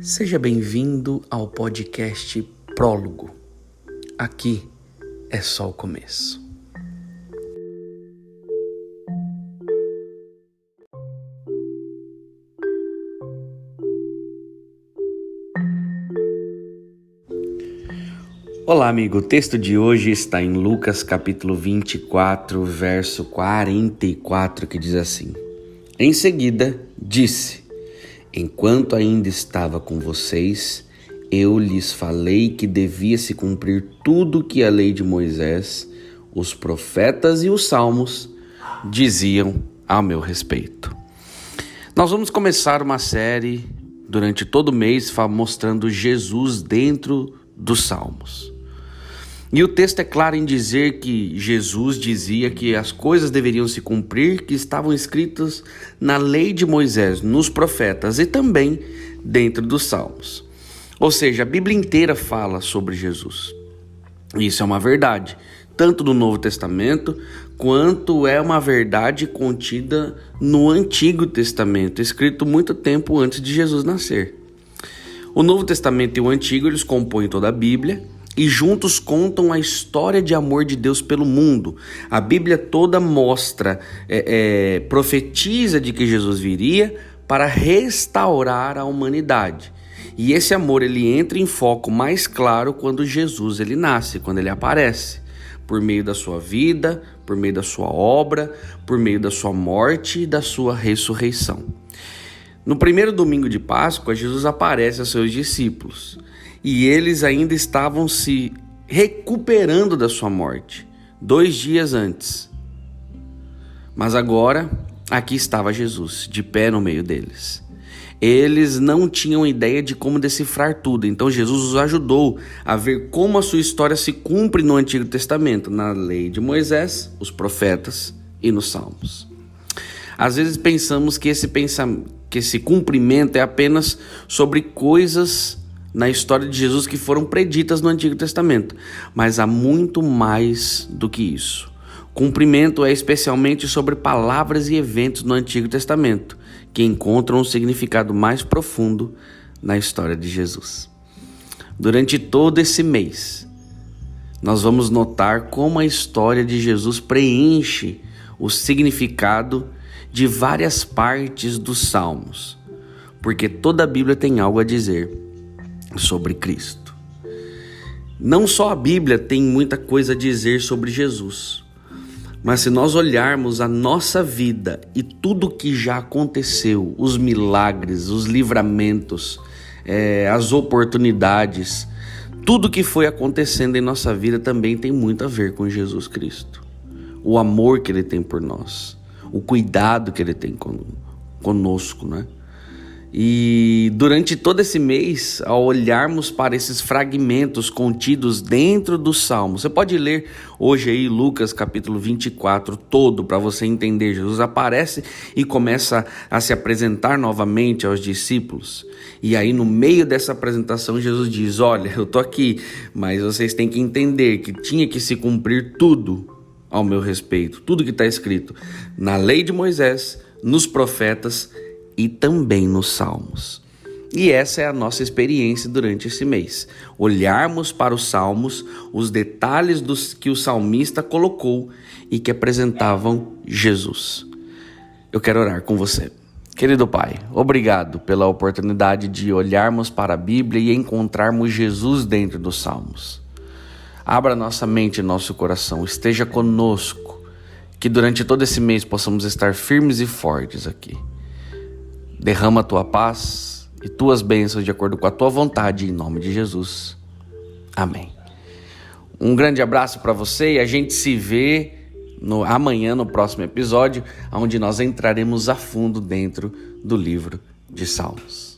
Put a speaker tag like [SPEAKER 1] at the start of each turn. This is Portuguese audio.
[SPEAKER 1] Seja bem-vindo ao podcast Prólogo. Aqui é só o começo. Olá, amigo. O texto de hoje está em Lucas capítulo 24, verso 44, que diz assim: Em seguida, disse: Enquanto ainda estava com vocês, eu lhes falei que devia se cumprir tudo que a lei de Moisés, os profetas e os salmos diziam a meu respeito. Nós vamos começar uma série durante todo o mês mostrando Jesus dentro dos salmos. E o texto é claro em dizer que Jesus dizia que as coisas deveriam se cumprir que estavam escritas na lei de Moisés, nos profetas e também dentro dos salmos. Ou seja, a Bíblia inteira fala sobre Jesus. Isso é uma verdade, tanto no Novo Testamento, quanto é uma verdade contida no Antigo Testamento, escrito muito tempo antes de Jesus nascer. O Novo Testamento e o Antigo, eles compõem toda a Bíblia, e juntos contam a história de amor de Deus pelo mundo. A Bíblia toda mostra, profetiza de que Jesus viria para restaurar a humanidade. E esse amor ele entra em foco mais claro quando Jesus ele nasce, quando ele aparece. Por meio da sua vida, por meio da sua obra, por meio da sua morte e da sua ressurreição. No primeiro domingo de Páscoa, Jesus aparece aos seus discípulos. E eles ainda estavam se recuperando da sua morte, 2 dias antes. Mas agora, aqui estava Jesus, de pé no meio deles. Eles não tinham ideia de como decifrar tudo, então Jesus os ajudou a ver como a sua história se cumpre no Antigo Testamento, na lei de Moisés, os profetas e nos Salmos. Às vezes pensamos que esse cumprimento é apenas sobre coisas na história de Jesus que foram preditas no Antigo Testamento, mas há muito mais do que isso. Cumprimento é especialmente sobre palavras e eventos no Antigo Testamento, que encontram um significado mais profundo na história de Jesus. Durante todo esse mês, nós vamos notar como a história de Jesus preenche o significado de várias partes dos Salmos, porque toda a Bíblia tem algo a dizer sobre Cristo. Não só a Bíblia tem muita coisa a dizer sobre Jesus, mas se nós olharmos a nossa vida e tudo que já aconteceu, os milagres, os livramentos, as oportunidades, tudo que foi acontecendo em nossa vida também tem muito a ver com Jesus Cristo. O amor que Ele tem por nós, o cuidado que Ele tem conosco, né? E durante todo esse mês, ao olharmos para esses fragmentos contidos dentro dos Salmos, você pode ler hoje aí Lucas capítulo 24 todo para você entender. Jesus aparece e começa a se apresentar novamente aos discípulos. E aí no meio dessa apresentação Jesus diz: olha, eu tô aqui, mas vocês têm que entender que tinha que se cumprir tudo ao meu respeito, tudo que está escrito na lei de Moisés, nos profetas e também nos Salmos. E essa é a nossa experiência durante esse mês. Olharmos para os Salmos, os detalhes que o salmista colocou e que apresentavam Jesus. Eu quero orar com você. Querido Pai, obrigado pela oportunidade de olharmos para a Bíblia e encontrarmos Jesus dentro dos Salmos. Abra nossa mente e nosso coração, esteja conosco, que durante todo esse mês possamos estar firmes e fortes aqui. Derrama a tua paz e tuas bênçãos de acordo com a tua vontade, em nome de Jesus. Amém. Um grande abraço para você e a gente se vê amanhã no próximo episódio, onde nós entraremos a fundo dentro do livro de Salmos.